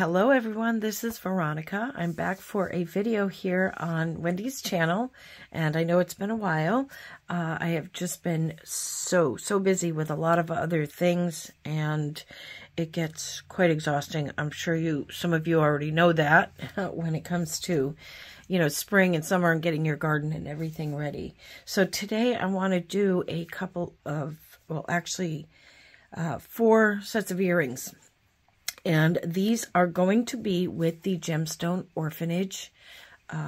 Hello everyone, this is Veronica. I'm back for a video here on Wendy's channel, and I know it's been a while. I have just been so busy with a lot of other things, and it gets quite exhausting. I'm sure some of you already know that when it comes to, spring and summer and getting your garden and everything ready. So today I want to do a couple of, well, actually 4 sets of earrings. And these are going to be with the Gemstone Orphanage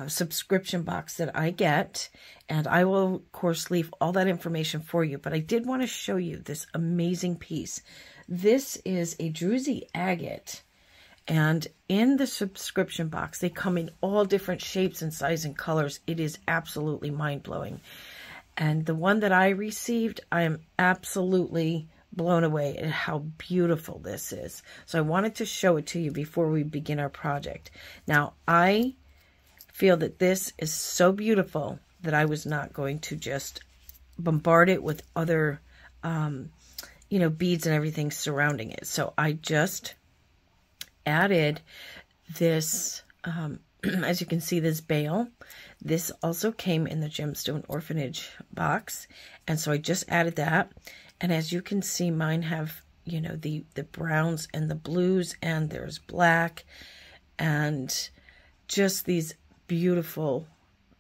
subscription box that I get. And I will, of course, leave all that information for you. But I did want to show you this amazing piece. This is a druzy agate. And in the subscription box, they come in all different shapes and sizes and colors. It is absolutely mind-blowing. And the one that I received, I am absolutely blown away at how beautiful this is. So I wanted to show it to you before we begin our project. Now, I feel that this is so beautiful that I was not going to just bombard it with other, beads and everything surrounding it. So I just added this, as you can see, this bail. This also came in the Gemstone Orphanage box. And so I just added that. And as you can see, mine have, the browns and the blues, and there's black, and just these beautiful,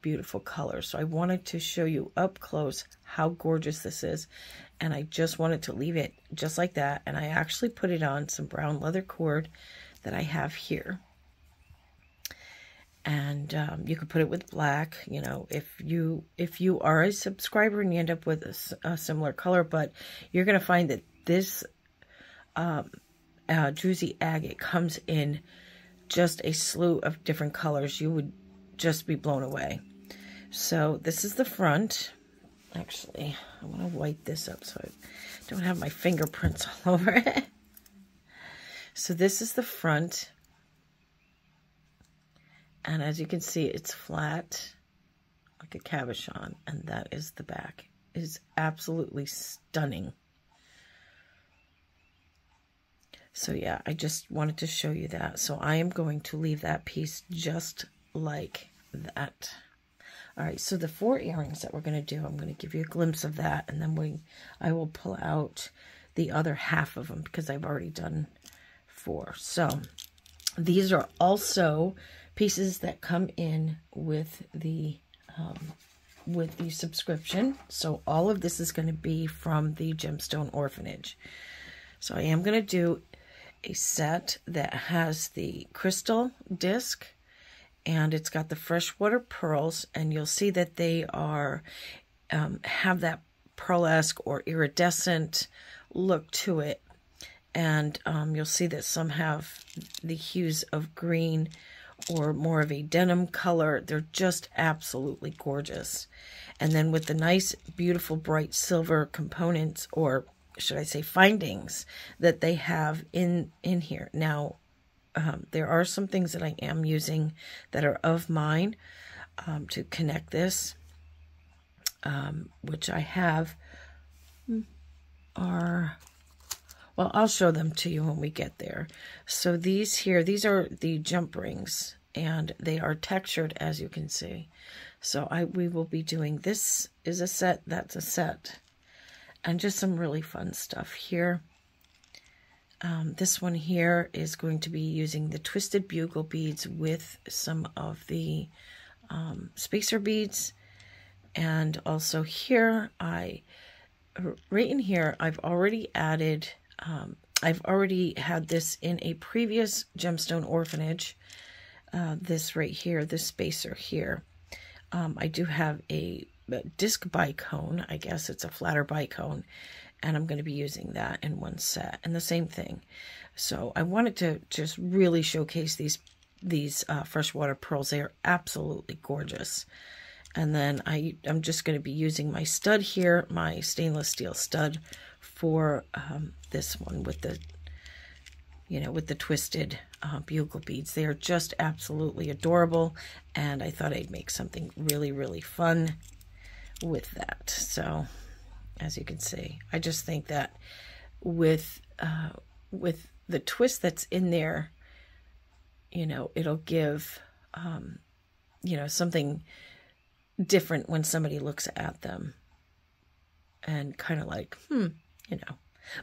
beautiful colors. So I wanted to show you up close how gorgeous this is. And I just wanted to leave it just like that. And I actually put it on some brown leather cord that I have here. And you could put it with black, if you are a subscriber and you end up with a similar color, but you're going to find that this druzy agate comes in just a slew of different colors. You would just be blown away. So this is the front. Actually, I want to wipe this up so I don't have my fingerprints all over it. So this is the front. And as you can see, it's flat, like a cabochon, and that is the back. It is absolutely stunning. So yeah, I just wanted to show you that. So I am going to leave that piece just like that. All right, so the 4 earrings that we're going to do, I'm going to give you a glimpse of that, and then I will pull out the other half of them because I've already done 4. So these are also pieces that come in with the subscription. So all of this is going to be from the Gemstone Orphanage. So I am going to do a set that has the crystal disc, and it's got the freshwater pearls, and you'll see that they are have that pearlesque or iridescent look to it. And you'll see that some have the hues of green or more of a denim color. They're just absolutely gorgeous. And then with the nice, beautiful, bright silver components, or should I say findings, that they have in here. Now, there are some things that I am using that are of mine to connect this, which I have are... Well, I'll show them to you when we get there. So these here, these are the jump rings, and they are textured, as you can see. So we will be doing, this is a set, that's a set, and just some really fun stuff here. This one here is going to be using the twisted bugle beads with some of the spacer beads. And also here, right in here, I've already added... I've already had this in a previous Gemstone Orphanage, this right here, this spacer here. I do have a disc bicone, I guess it's a flatter bicone, and I'm going to be using that in one set, and the same thing. So I wanted to just really showcase these freshwater pearls. They are absolutely gorgeous. And then I'm just going to be using my stud here, my stainless steel stud, for this one with the, with the twisted bugle beads. They are just absolutely adorable, and I thought I'd make something really, really fun with that. So, as you can see, I just think that with the twist that's in there, you know, it'll give, you know, something different when somebody looks at them and kind of like, you know.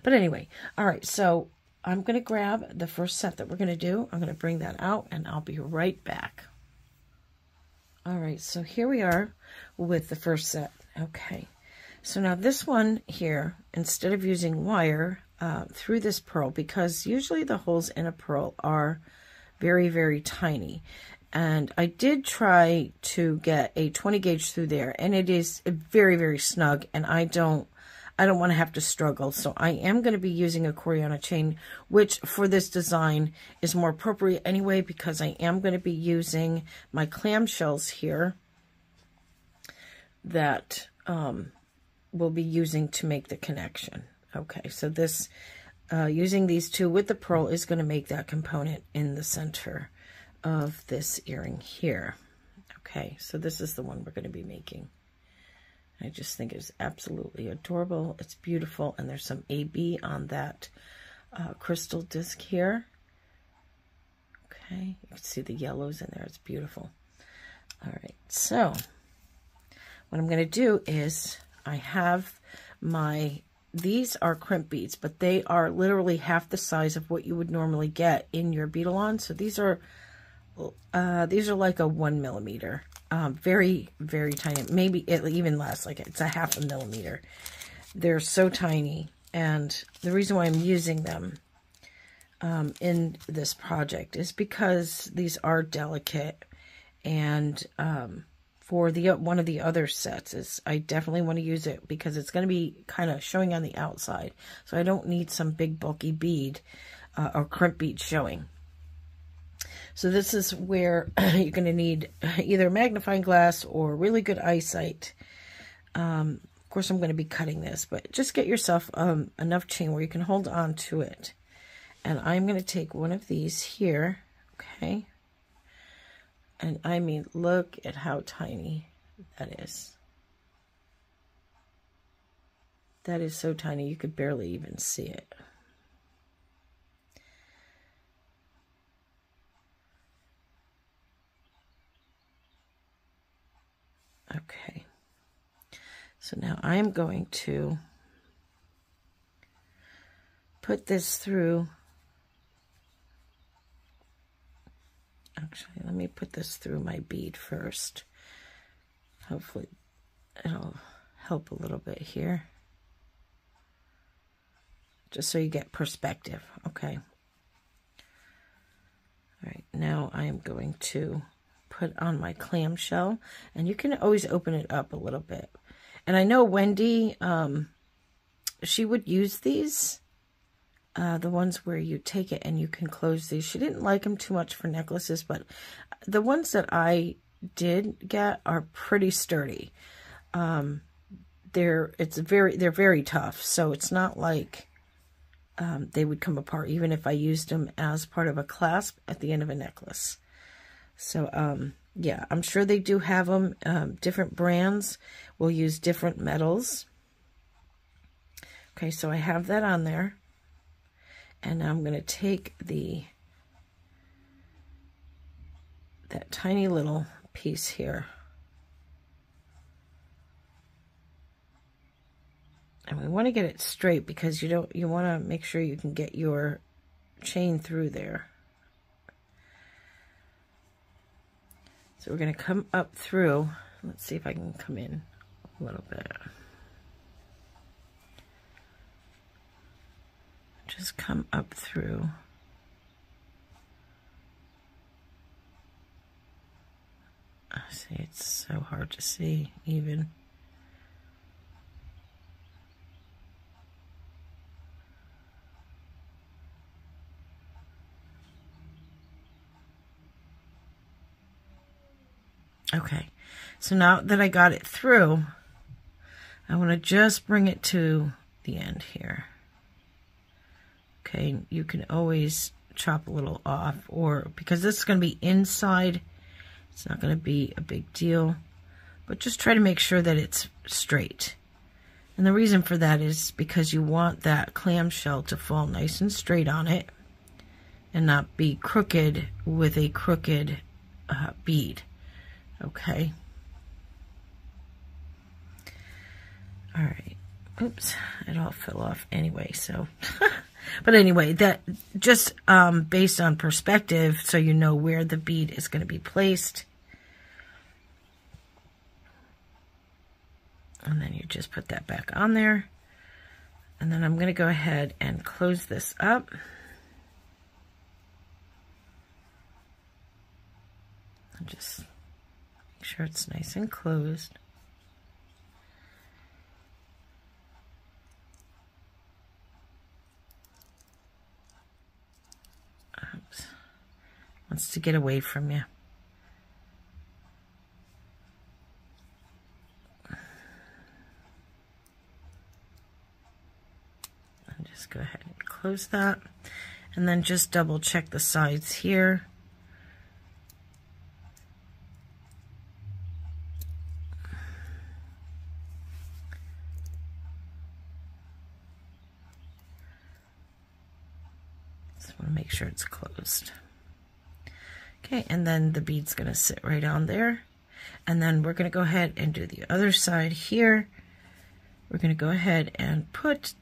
But anyway, all right, so I'm going to grab the first set that we're going to do. I'm going to bring that out, and I'll be right back. All right, so here we are with the first set. Okay, so now this one here, instead of using wire through this pearl, because usually the holes in a pearl are very, very tiny. And I did try to get a 20 gauge through there, and it is very, very snug, and I don't want to have to struggle. So I am going to be using a Coriana chain, which for this design is more appropriate anyway, because I am going to be using my clamshells here that we'll be using to make the connection. Okay, so this, using these two with the pearl is going to make that component in the center of this earring here. Okay, so this is the one we're going to be making. I just think it's absolutely adorable. It's beautiful, and there's some AB on that crystal disc here. Okay, you can see the yellows in there. It's beautiful. All right, so what I'm going to do is I have these are crimp beads, but they are literally half the size of what you would normally get in your bead-along. So these are like a 1 millimeter. Very, very tiny. Maybe it even less, like it's a 0.5 millimeter. They're so tiny, and the reason why I'm using them in this project is because these are delicate, and for one of the other sets is I definitely want to use it because it's going to be kind of showing on the outside, so I don't need some big bulky bead or crimp bead showing. So this is where you're going to need either a magnifying glass or really good eyesight. Of course, I'm going to be cutting this, but just get yourself enough chain where you can hold on to it. And I'm going to take one of these here, okay? And I mean, look at how tiny that is. That is so tiny, you could barely even see it. Okay, so now I'm going to put this through. Actually, let me put this through my bead first. Hopefully it'll help a little bit here. Just so you get perspective, okay? All right, now I am going to put on my clamshell, and you can always open it up a little bit. And I know Wendy, she would use these, the ones where you take it and you can close these. She didn't like them too much for necklaces, but the ones that I did get are pretty sturdy. They're very tough, so it's not like they would come apart even if I used them as part of a clasp at the end of a necklace. So, yeah, I'm sure they do have them. Different brands will use different metals. Okay, so I have that on there. And now I'm going to take that tiny little piece here. And we want to get it straight because you want to make sure you can get your chain through there. So we're going to come up through. Let's see if I can come in a little bit. Just come up through. I see, it's so hard to see even. Okay, so now that I got it through, I want to just bring it to the end here. Okay, you can always chop a little off, or because this is going to be inside, it's not going to be a big deal, but just try to make sure that it's straight. And the reason for that is because you want that clamshell to fall nice and straight on it. and not be crooked with a crooked bead. Okay. All right. Oops, it all fell off anyway, so. But anyway, that just based on perspective, so you know where the bead is going to be placed. And then you just put that back on there. And then I'm going to go ahead and close this up. And just make sure it's nice and closed. Oops. Wants to get away from you. And just go ahead and close that. And then just double check the sides here. Make sure it's closed. Okay, and then the bead's going to sit right on there. And then we're going to go ahead and do the other side here. We're going to go ahead and put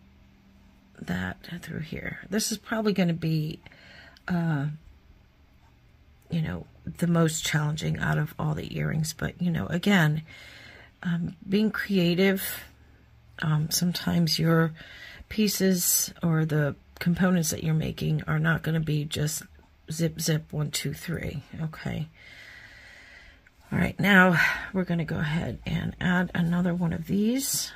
that through here. This is probably going to be, you know, the most challenging out of all the earrings. But, you know, again, being creative, sometimes your pieces or the components that you're making are not going to be just zip, zip, 1, 2, 3. Okay. All right, now we're going to go ahead and add another one of these.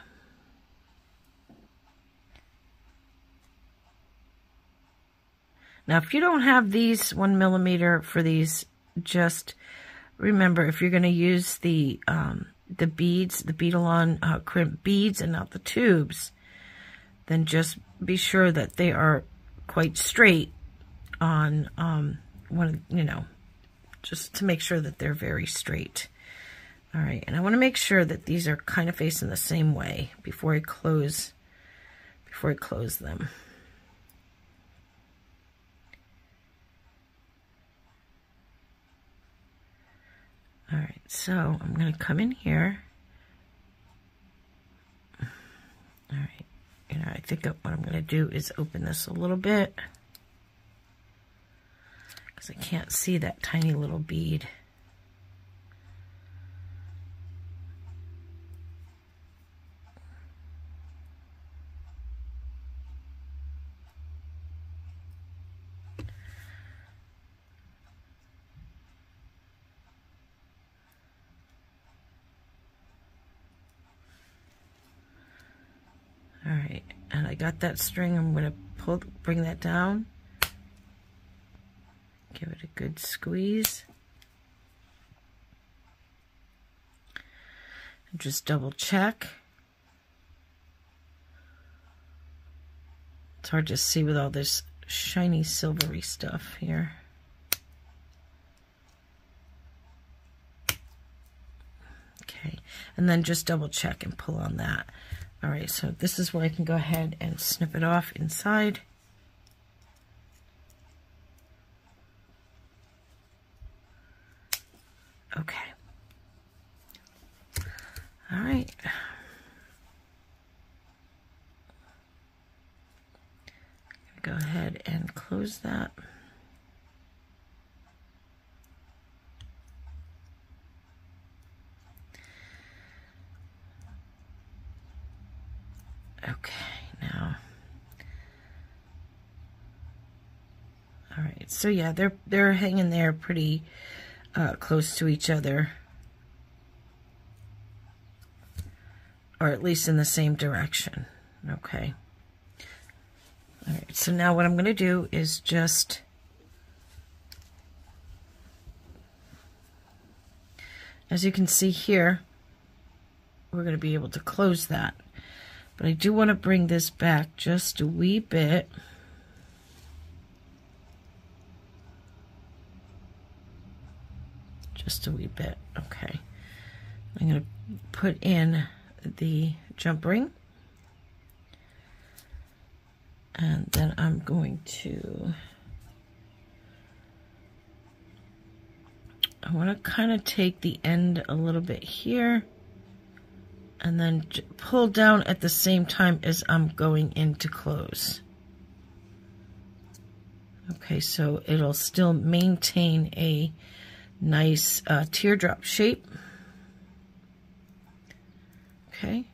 Now, if you don't have these 1 millimeter for these, just remember, if you're going to use the beads, the bead-along crimp beads and not the tubes, then just be sure that they are quite straight on one, you know, just to make sure that they're very straight. All right, and I want to make sure that these are kind of facing the same way before I close them. All right, so I'm going to come in here. All right. You know, I think what I'm going to do is open this a little bit because I can't see that tiny little bead. All right, and I got that string. I'm going to bring that down. Give it a good squeeze. And just double check. It's hard to see with all this shiny silvery stuff here. Okay, and then just double check and pull on that. All right, so this is where I can go ahead and snip it off inside. Okay. All right. Go ahead and close that. Okay, now, all right, so yeah, they're hanging there pretty close to each other, or at least in the same direction. Okay. All right, so now what I'm going to do is just as you can see here, we're going to be able to close that. But I do want to bring this back just a wee bit. Just a wee bit, okay. I'm going to put in the jump ring. And then I'm going to I want to kind of take the end a little bit here and then pull down at the same time as I'm going in to close. Okay, so it'll still maintain a nice teardrop shape. Okay,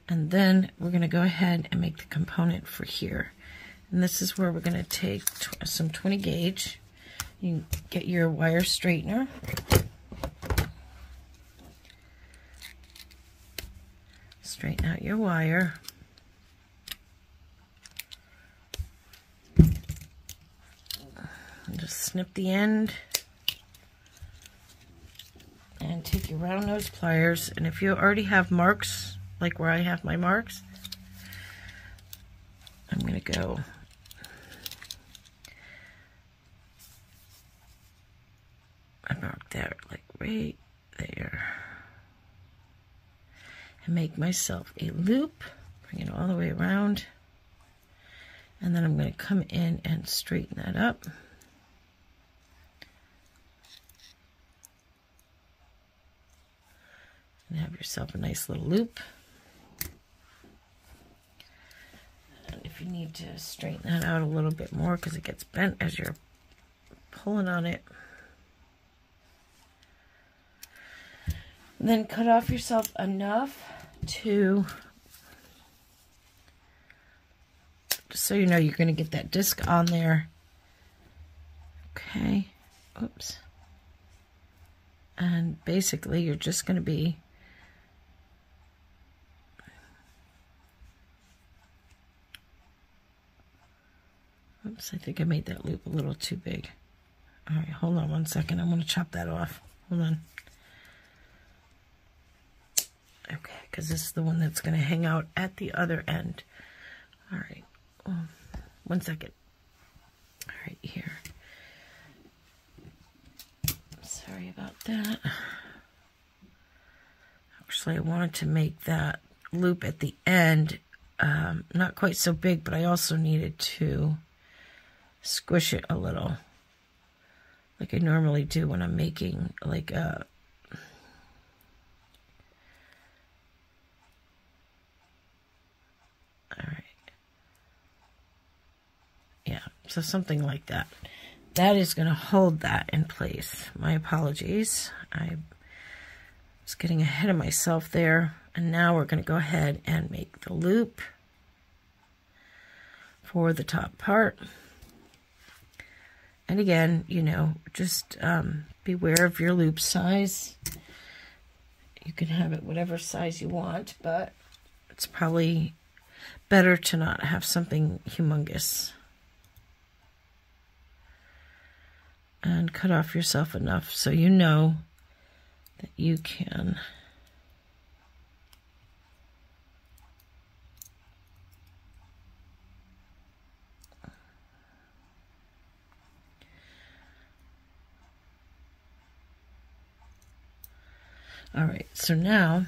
and then we're going to go ahead and make the component for here. And this is where we're going to take some 20 gauge. You can get your wire straightener. Straighten out your wire. And just snip the end. And take your round nose pliers. And if you already have marks, like where I have my marks, I'm going to go about that, like right there. And make myself a loop, bring it all the way around, and then I'm going to come in and straighten that up. And have yourself a nice little loop. And if you need to straighten that out a little bit more because it gets bent as you're pulling on it, then cut off yourself enough to, just so you know you're going to get that disc on there. Okay, oops. And basically you're just going to be oops, I think I made that loop a little too big. All right, hold on one second. I'm going to chop that off. Hold on. Okay, because this is the one that's going to hang out at the other end. All right, 1 second. All right, here. Sorry about that. Actually, I wanted to make that loop at the end not quite so big, but I also needed to squish it a little, like I normally do when I'm making like a so something like that. That is going to hold that in place. My apologies. I was getting ahead of myself there. And now we're going to go ahead and make the loop for the top part. And again, you know, just beware of your loop size. You can have it whatever size you want, but it's probably better to not have something humongous. And cut off yourself enough so you know that you can all right, so now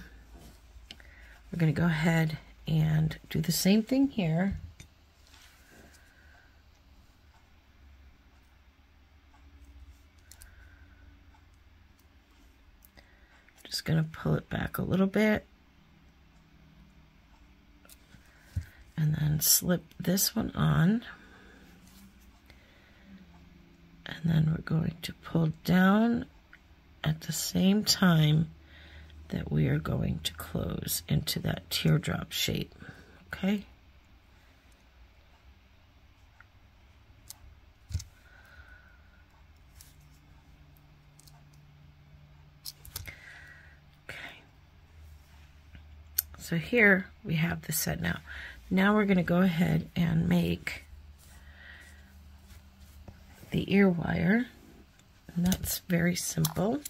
we're going to go ahead and do the same thing here. Just going to pull it back a little bit and then slip this one on, and then we're going to pull down at the same time that we are going to close into that teardrop shape. Okay. So here we have the set now. Now we're going to go ahead and make the ear wire. And that's very simple.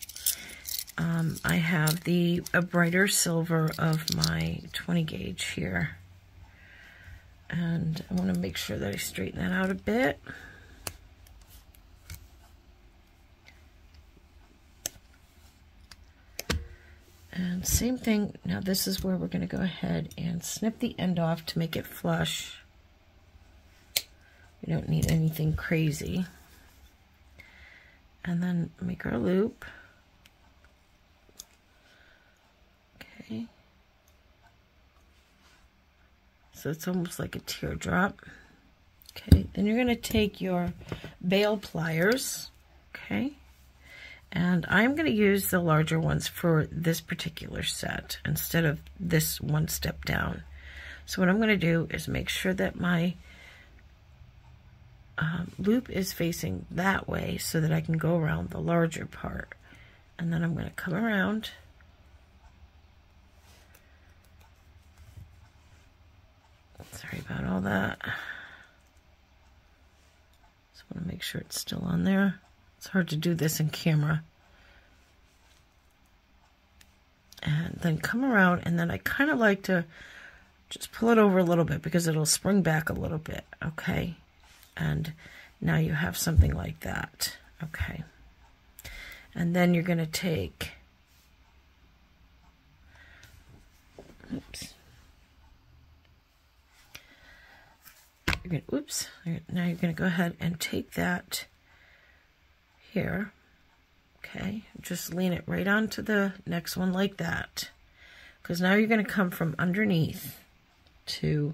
I have a brighter silver of my 20 gauge here. And I want to make sure that I straighten that out a bit. And same thing, now this is where we're going to go ahead and snip the end off to make it flush. We don't need anything crazy. and then make our loop. Okay. So it's almost like a teardrop. Okay, then you're going to take your bail pliers, okay, and I'm going to use the larger ones for this particular set instead of this one step down. So what I'm going to do is make sure that my loop is facing that way so that I can go around the larger part, and then I'm going to come around. Sorry about all that. Just want to make sure it's still on there. It's hard to do this in camera. And then come around, and then I kind of like to just pull it over a little bit because it'll spring back a little bit, okay? And now you have something like that, okay? And then you're going to take, oops. Now you're going to go ahead and take that here, okay? Just lean it right onto the next one like that, because now you're going to come from underneath to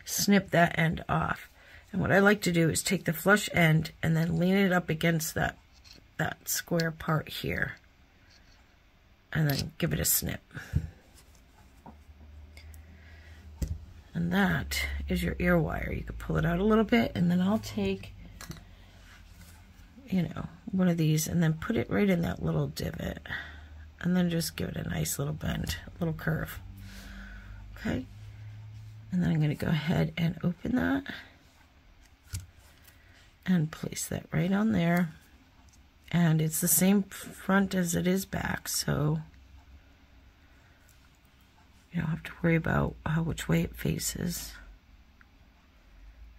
snip that end off. And what I like to do is take the flush end and then lean it up against that square part here, and then give it a snip. And that is your ear wire. You can pull it out a little bit, and then I'll take, you know, one of these and then put it right in that little divot, and then just give it a nice little bend, a little curve. Okay? And then I'm going to go ahead and open that and place that right on there. And it's the same front as it is back, so you don't have to worry about which way it faces.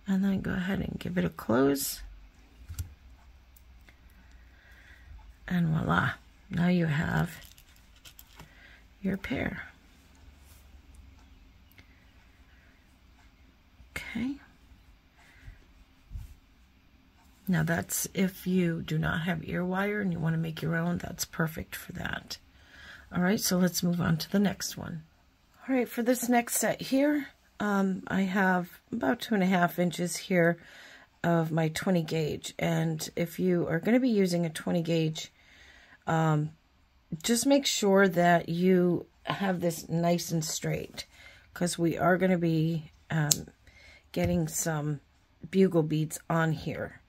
And then go ahead and give it a close. And voila, now you have your pair. Okay. Now that's if you do not have ear wire and you want to make your own, that's perfect for that. All right, so let's move on to the next one. All right, for this next set here, I have about 2.5 inches here of my 20 gauge. And if you are going to be using a 20 gauge, just make sure that you have this nice and straight, because we are going to be getting some bugle beads on here.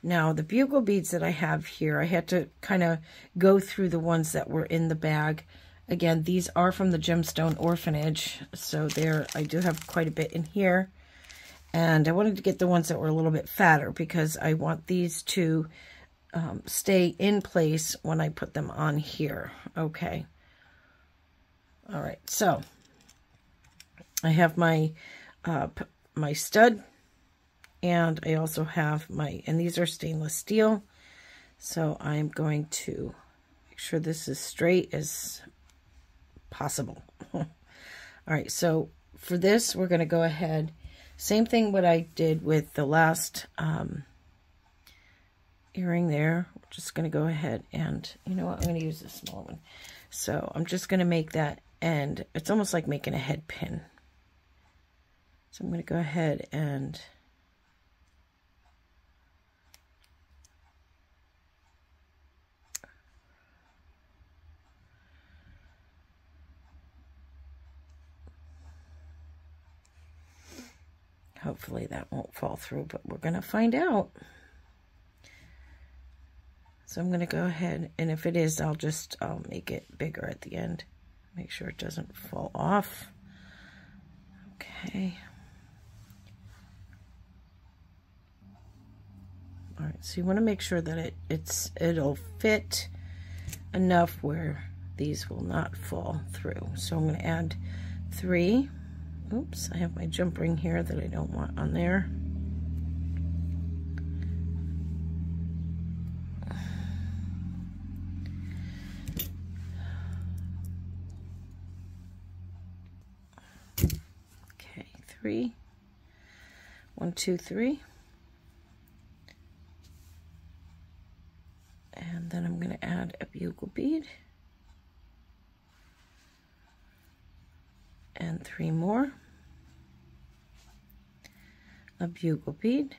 Now, the bugle beads that I have here, I had to kind of go through the ones that were in the bag. Again, these are from the Gemstone Orphanage, so I do have quite a bit in here. And I wanted to get the ones that were a little bit fatter because I want these to stay in place when I put them on here. Okay. All right, so I have my my stud, and I also have and these are stainless steel, so I'm going to make sure this is straight as possible. All right, so for this, we're going to go ahead, same thing what I did with the last earring there. We're just going to go ahead and, you know what, I'm going to use the small one. So I'm just going to make that end, it's almost like making a head pin. So I'm going to go ahead and hopefully that won't fall through, but we're going to find out. So I'm going to go ahead, and if it is, I'll make it bigger at the end. Make sure it doesn't fall off. Okay. All right, so you want to make sure that it'll fit enough where these will not fall through. So I'm going to add 3. Oops, I have my jump ring here that I don't want on there. Okay, 3. 1, 2, 3. And bead. And 3 more. A bugle bead.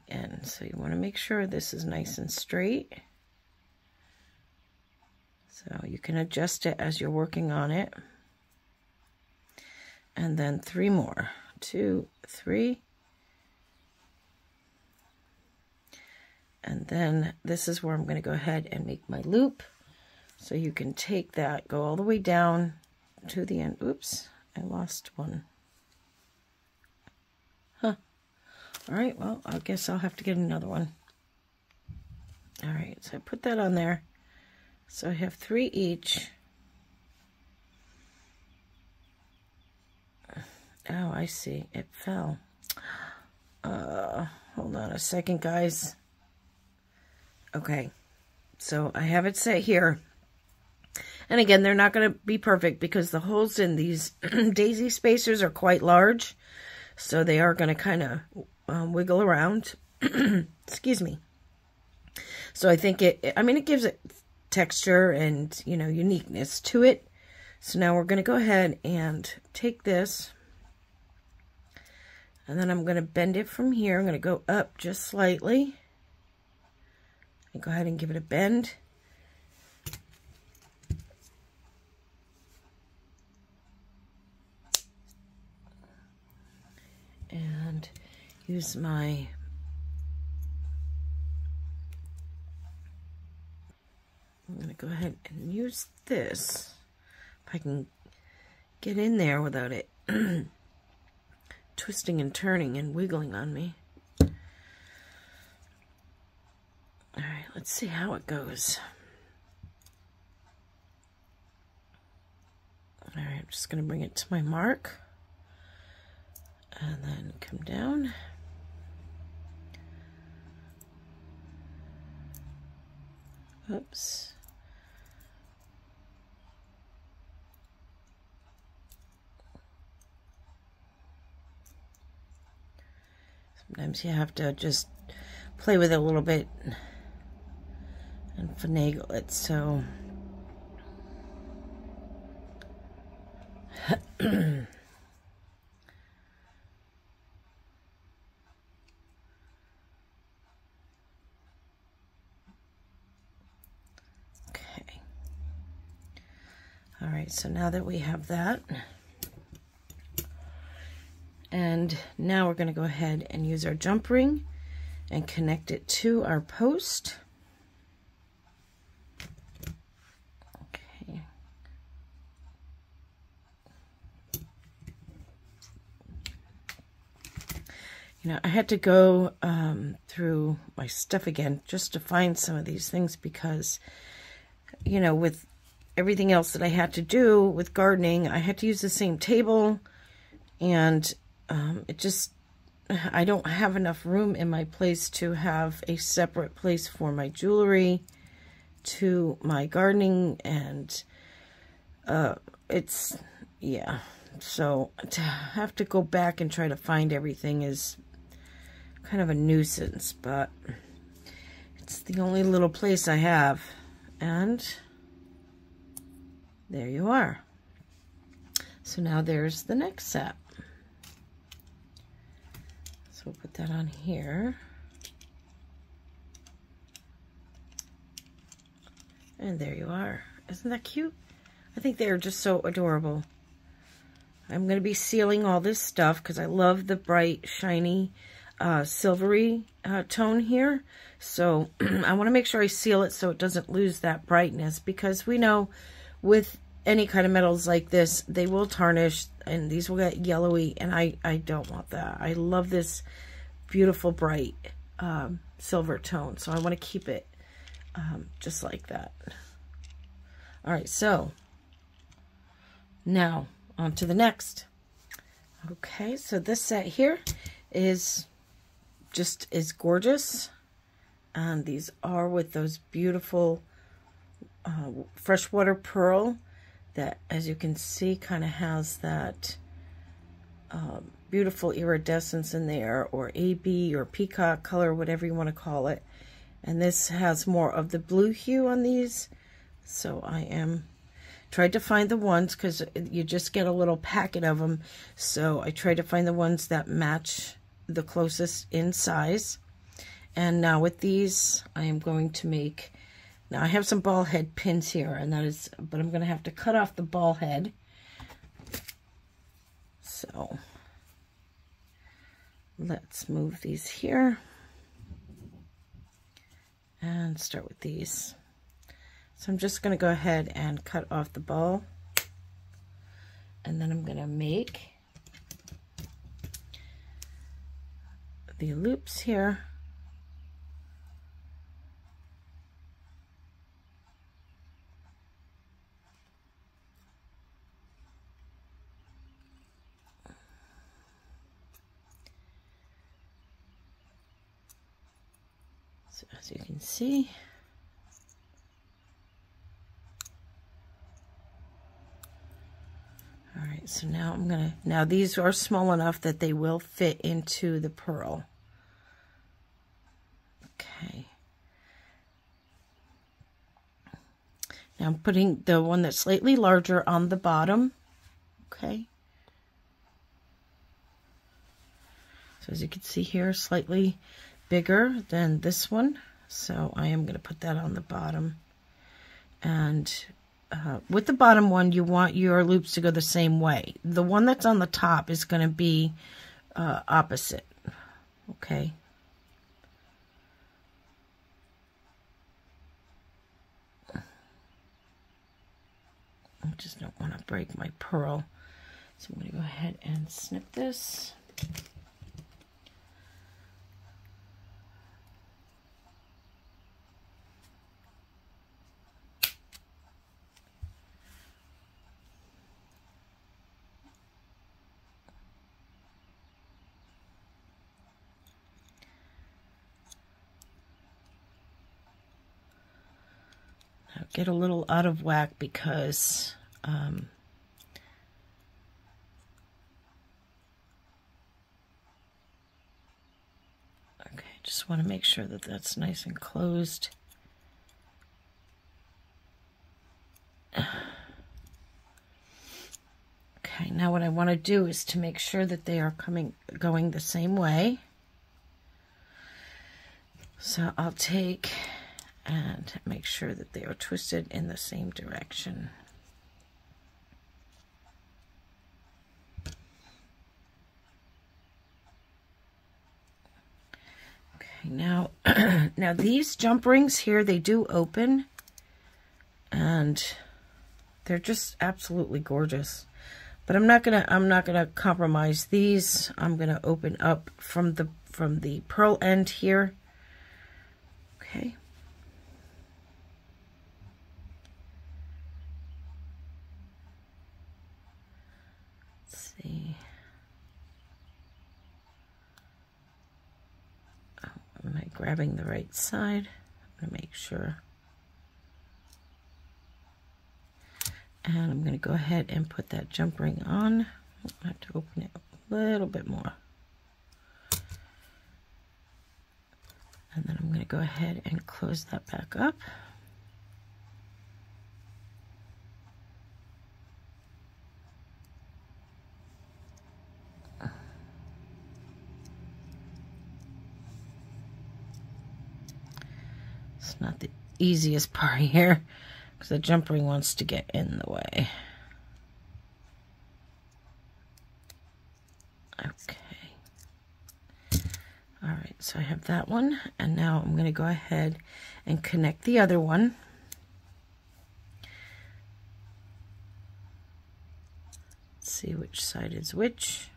Again, so you want to make sure this is nice and straight. So you can adjust it as you're working on it. And then 3 more. 2, 3. And then this is where I'm going to go ahead and make my loop. So you can take that, go all the way down to the end. Oops, I lost one. Huh. All right, well, I guess I'll have to get another one. All right, so I put that on there. So I have 3 each. Oh, I see. It fell. Hold on a second, guys. Okay, so I have it set here. And again, they're not going to be perfect because the holes in these daisy spacers are quite large. So they are going to kind of wiggle around. Excuse me. So I think it gives it texture and, you know, uniqueness to it. So now we're going to go ahead and take this. And then I'm going to bend it from here. I'm going to go up just slightly. And go ahead and give it a bend. And use my I'm going to go ahead and use this, if I can get in there without it twisting and turning and wiggling on me. All right, let's see how it goes. All right, I'm just going to bring it to my mark and then come down. Oops. Sometimes you have to just play with it a little bit and finagle it, so okay. All right, so now that we have that, and now we're going to go ahead and use our jump ring and connect it to our post. Okay. You know, I had to go through my stuff again just to find some of these things because, you know, with everything else that I had to do with gardening, I had to use the same table, and it just, I don't have enough room in my place to have a separate place for my jewelry, to my gardening, and it's, yeah. So to have to go back and try to find everything is kind of a nuisance, but it's the only little place I have. And there you are. So now there's the next set. So we'll put that on here. And there you are. Isn't that cute? I think they're just so adorable. I'm going to be sealing all this stuff because I love the bright, shiny, silvery tone here. So I want to make sure I seal it so it doesn't lose that brightness, because we know with any kind of metals like this, they will tarnish and these will get yellowy, and I don't want that. I love this beautiful bright silver tone, so I want to keep it just like that. All right, so now on to the next. Okay, so this set here is just as gorgeous, and these are with those beautiful freshwater pearl that, as you can see, kind of has that beautiful iridescence in there, or AB or peacock color, whatever you want to call it. And this has more of the blue hue on these. So I am tried to find the ones, because you just get a little packet of them. So I tried to find the ones that match the closest in size. And now with these, I am going to make, now I have some ball head pins here, and that is, but I'm going to have to cut off the ball head. So let's move these here and start with these. So I'm just going to go ahead and cut off the ball, and then I'm going to make the loops here. So as you can see, all right, so now I'm gonna, now these are small enough that they will fit into the pearl. Okay. Now I'm putting the one that's slightly larger on the bottom. Okay. So as you can see here, slightly bigger than this one. So I am going to put that on the bottom. And with the bottom one, you want your loops to go the same way. The one that's on the top is going to be opposite. Okay. I just don't want to break my pearl. So I'm going to go ahead and snip this. Get a little out of whack because okay, just want to make sure that that's nice and closed. Okay, now what I want to do is to make sure that they are going the same way. So I'll take and make sure that they are twisted in the same direction. Okay, now now these jump rings here, they do open, and they're just absolutely gorgeous. But I'm not gonna compromise these. I'm gonna open up from the pearl end here. Okay. Am I grabbing the right side? I'm going to make sure. And I'm going to go ahead and put that jump ring on. I have to open it a little bit more. And then I'm going to go ahead and close that back up. It's not the easiest part here because the jump ring wants to get in the way. Okay. All right, so I have that one, and now I'm going to go ahead and connect the other one. Let's see which side is which.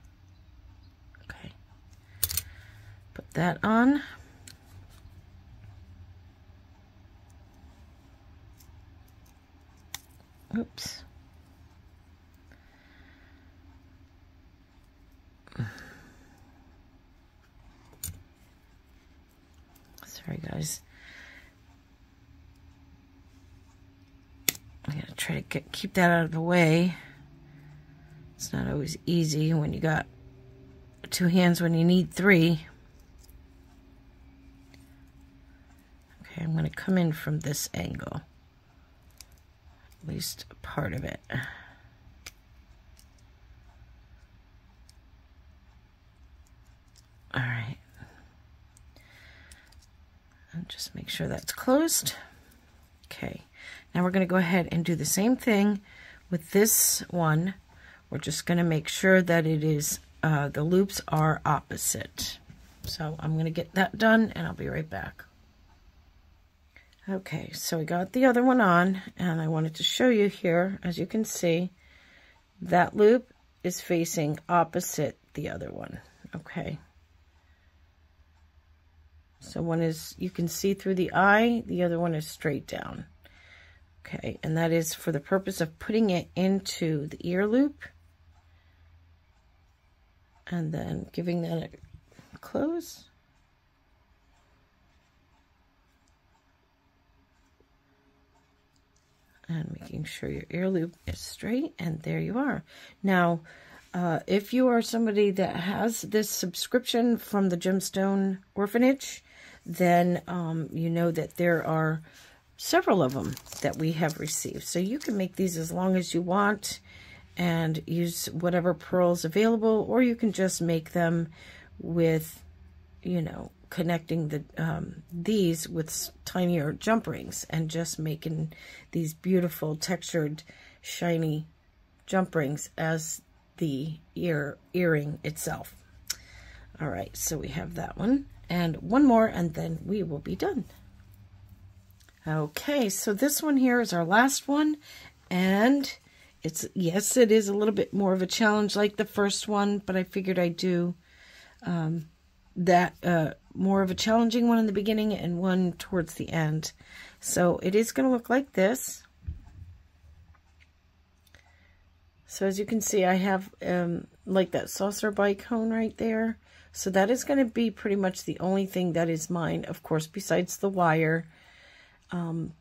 Okay. Put that on. Oops. Sorry, guys. I gotta try to keep that out of the way. It's not always easy when you got 2 hands when you need 3. Okay, I'm going to come in from this angle, at least a part of it. All right. And just make sure that's closed. Okay, now we're going to go ahead and do the same thing with this one. We're just going to make sure that it is, the loops are opposite. So I'm going to get that done and I'll be right back. Okay, so we got the other one on, and I wanted to show you here, as you can see, that loop is facing opposite the other one. Okay. So one is, you can see through the eye, the other one is straight down. Okay, and that is for the purpose of putting it into the ear loop. And then giving that a close. And making sure your ear loop is straight, and there you are. Now, if you are somebody that has this subscription from the Gemstone Orphanage, then you know that there are several of them that we have received. So you can make these as long as you want and use whatever pearls available, or you can just make them with, you know, connecting the these with tinier jump rings and just making these beautiful textured shiny jump rings as the earring itself. All right, so we have that one and one more, and then we will be done. Okay, so this one here is our last one, and it's, yes, it is a little bit more of a challenge like the first one, but I figured I'd do that more of a challenging one in the beginning and one towards the end. So it is going to look like this. So as you can see, I have like that saucer bicone right there. So that is going to be pretty much the only thing that is mine, of course, besides the wire and,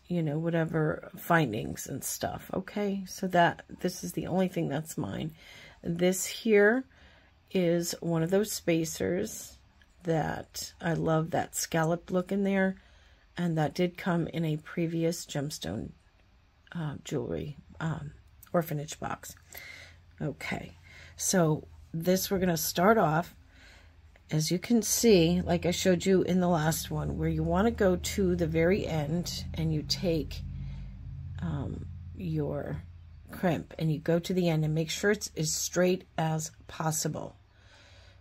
you know, whatever findings and stuff. Okay, so this is the only thing that's mine. This here is one of those spacers that I love, that scallop look in there, and that did come in a previous Gemstone jewelry orphanage box. Okay, so this we're going to start off, as you can see, like I showed you in the last one, where you want to go to the very end and you take your crimp and you go to the end and make sure it's as straight as possible.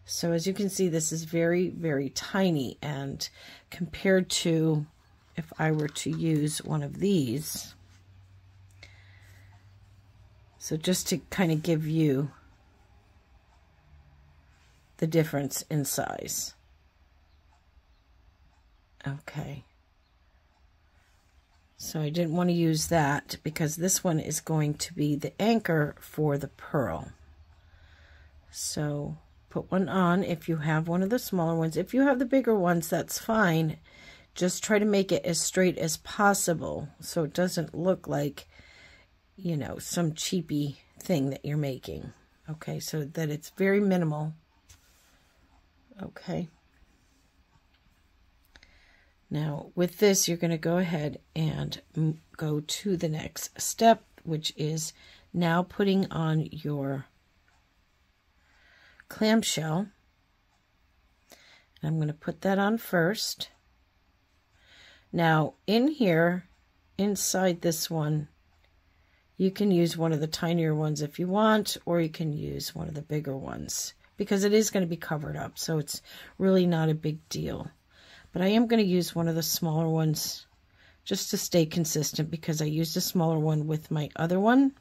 So as you can see, this is very, very tiny, and compared to if I were to use one of these, so just to kind of give you the difference in size. Okay. So I didn't want to use that because this one is going to be the anchor for the pearl. So put one on if you have one of the smaller ones. If you have the bigger ones, that's fine. Just try to make it as straight as possible so it doesn't look like, you know, some cheapy thing that you're making. Okay, so that it's very minimal. Okay. Now, with this, you're going to go ahead and go to the next step, which is now putting on your clamshell. And I'm going to put that on first. Now, in here, inside this one, you can use one of the tinier ones if you want, or you can use one of the bigger ones, because it is going to be covered up, so it's really not a big deal. But I am going to use one of the smaller ones just to stay consistent, because I used a smaller one with my other one.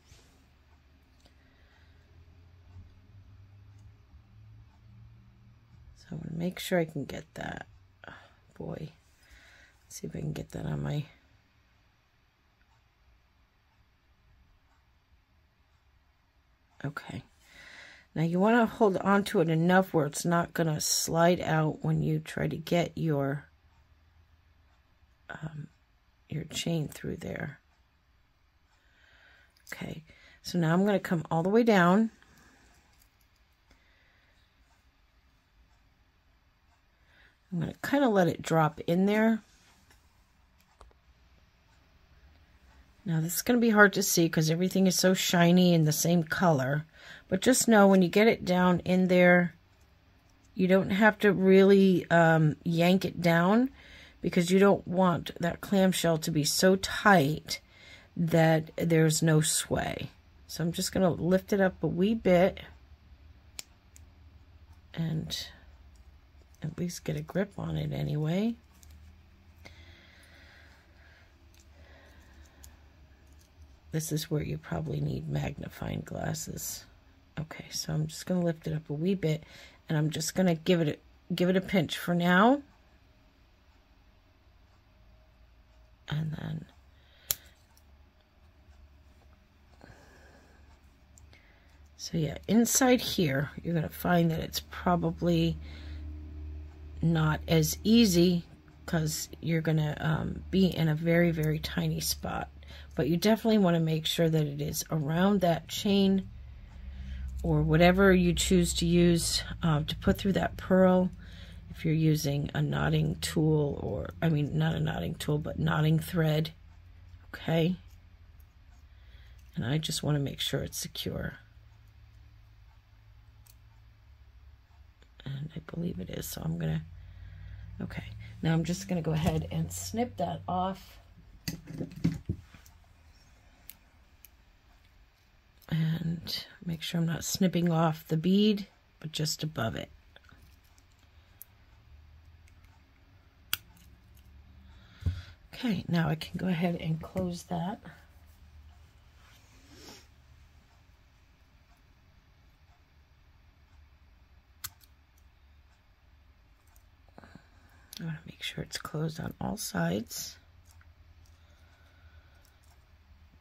So I'm going to make sure I can get that. Oh, boy. Let's see if I can get that on my... Okay. Now you want to hold on to it enough where it's not going to slide out when you try to get your chain through there. Okay, so now I'm going to come all the way down kind of let it drop in there. Now this is going to be hard to see because everything is so shiny and the same color. But just know when you get it down in there, you don't have to really yank it down because you don't want that clamshell to be so tight that there's no sway. So I'm just going to lift it up a wee bit and at least get a grip on it anyway. This is where you probably need magnifying glasses. Okay, so I'm just going to lift it up a wee bit, and I'm just going to give it a pinch for now. And then so yeah, inside here, you're going to find that it's probably not as easy because you're going to be in a very, very tiny spot. But you definitely want to make sure that it is around that chain or whatever you choose to use to put through that pearl. If you're using a knotting tool, or, I mean, not a knotting tool, but knotting thread, okay? And I just want to make sure it's secure. And I believe it is, so I'm going to, okay. Now I'm just going to go ahead and snip that off. And make sure I'm not snipping off the bead, but just above it. Okay, now I can go ahead and close that. I want to make sure it's closed on all sides.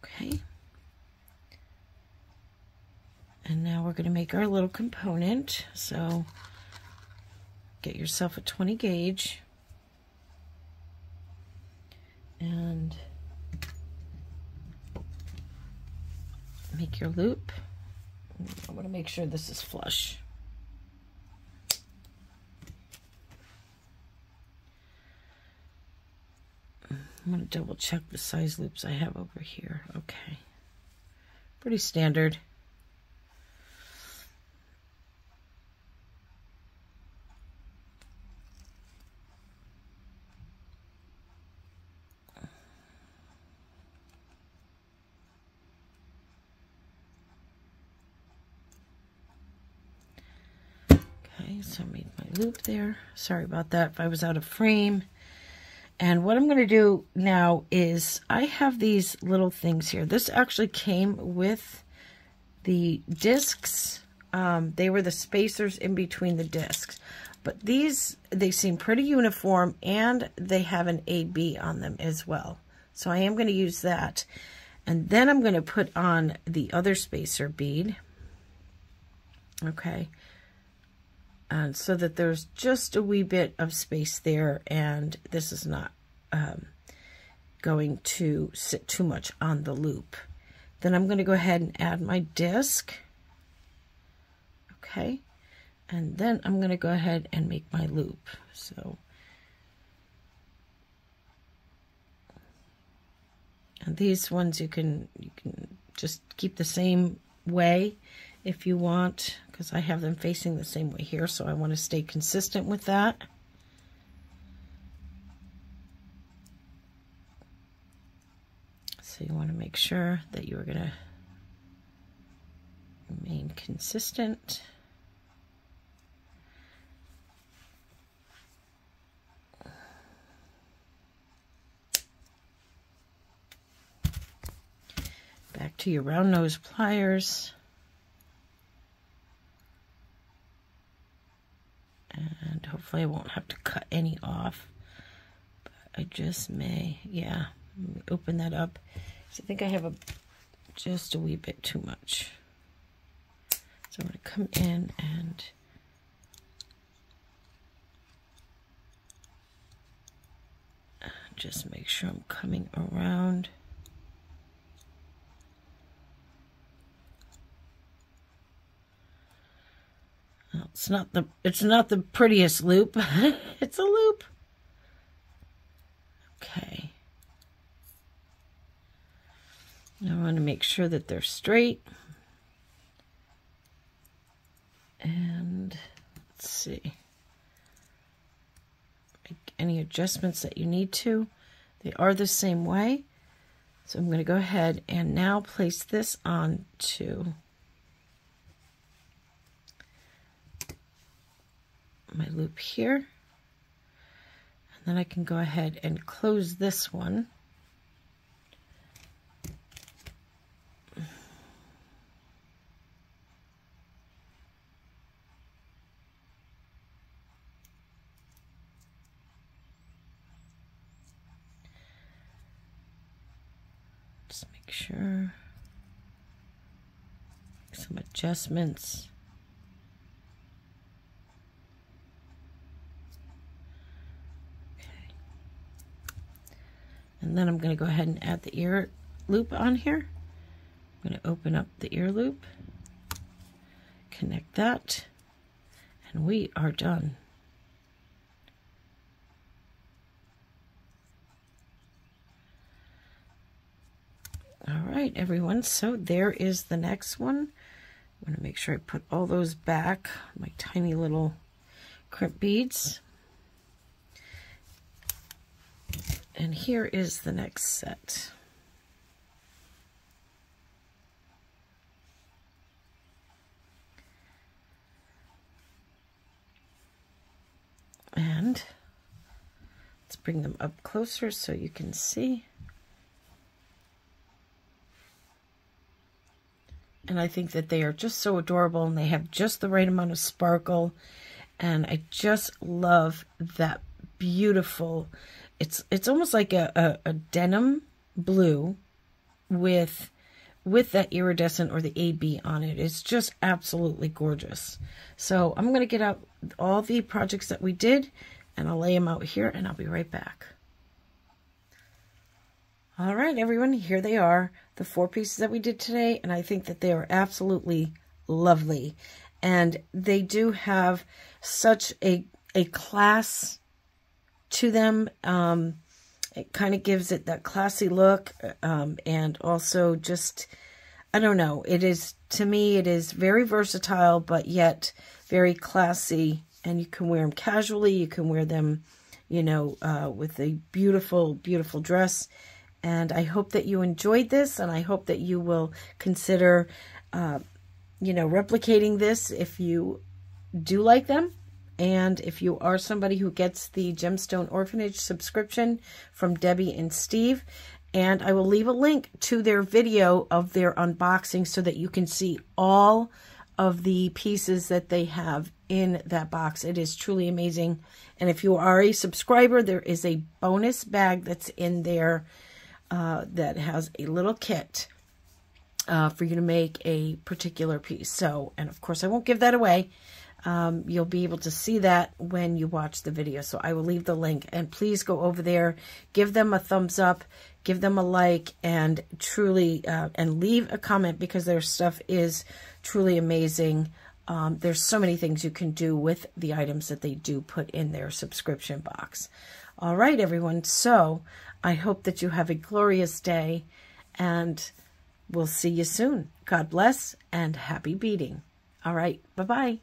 Okay. And now we're going to make our little component. So get yourself a 20 gauge. And make your loop. I want to make sure this is flush. I'm going to double check the size loops I have over here. Okay. Pretty standard. So I made my loop there. Sorry about that if I was out of frame. And what I'm going to do now is I have these little things here. This actually came with the discs. They were the spacers in between the discs. But these, they seem pretty uniform, and they have an AB on them as well. So I am going to use that. And then I'm going to put on the other spacer bead. Okay. And so that there's just a wee bit of space there, and this is not going to sit too much on the loop. Then I'm going to go ahead and add my disc. Okay. And then I'm going to go ahead and make my loop. So, and these ones you can just keep the same way if you want, because I have them facing the same way here, so I want to stay consistent with that. So you want to make sure that you're going to remain consistent. Back to your round nose pliers. And hopefully I won't have to cut any off. But I just may, yeah. Let me open that up. So I think I have just a wee bit too much. So I'm going to come in and just make sure I'm coming around. Well, it's not the prettiest loop. It's a loop. I want to make sure that they're straight. And let's see. Make any adjustments that you need to. They are the same way. So I'm going to go ahead and now place this on to my loop here. And then I can go ahead and close this one. Just make sure. Some adjustments. And then I'm going to go ahead and add the ear loop on here. I'm going to open up the ear loop, connect that, and we are done. All right, everyone, so there is the next one. I'm going to make sure I put all those back, my tiny little crimp beads. And here is the next set. And let's bring them up closer so you can see. And I think that they are just so adorable, and they have just the right amount of sparkle. And I just love that beautiful, it's almost like a denim blue with that iridescent or the AB on it. It's just absolutely gorgeous. So I'm going to get out all the projects that we did, and I'll lay them out here, and I'll be right back. All right, everyone, here they are, the 4 pieces that we did today, and I think that they are absolutely lovely. And they do have such a class to them. It kind of gives it that classy look, and also just, I don't know, it is, to me, it is very versatile, but yet very classy, and you can wear them casually, you can wear them, you know, with a beautiful, beautiful dress. And I hope that you enjoyed this, and I hope that you will consider, you know, replicating this if you do like them. And if you are somebody who gets the Gemstone Orphanage subscription from Debbie and Steve, and I will leave a link to their video of their unboxing so that you can see all of the pieces that they have in that box. It is truly amazing. And if you are a subscriber, there is a bonus bag that's in there that has a little kit for you to make a particular piece. So, and of course I won't give that away. You'll be able to see that when you watch the video. So I will leave the link, and please go over there, give them a thumbs up, give them a like, and truly, and leave a comment, because their stuff is truly amazing. There's so many things you can do with the items that they do put in their subscription box. All right, everyone. So I hope that you have a glorious day, and we'll see you soon. God bless, and happy beading. All right. Bye-bye.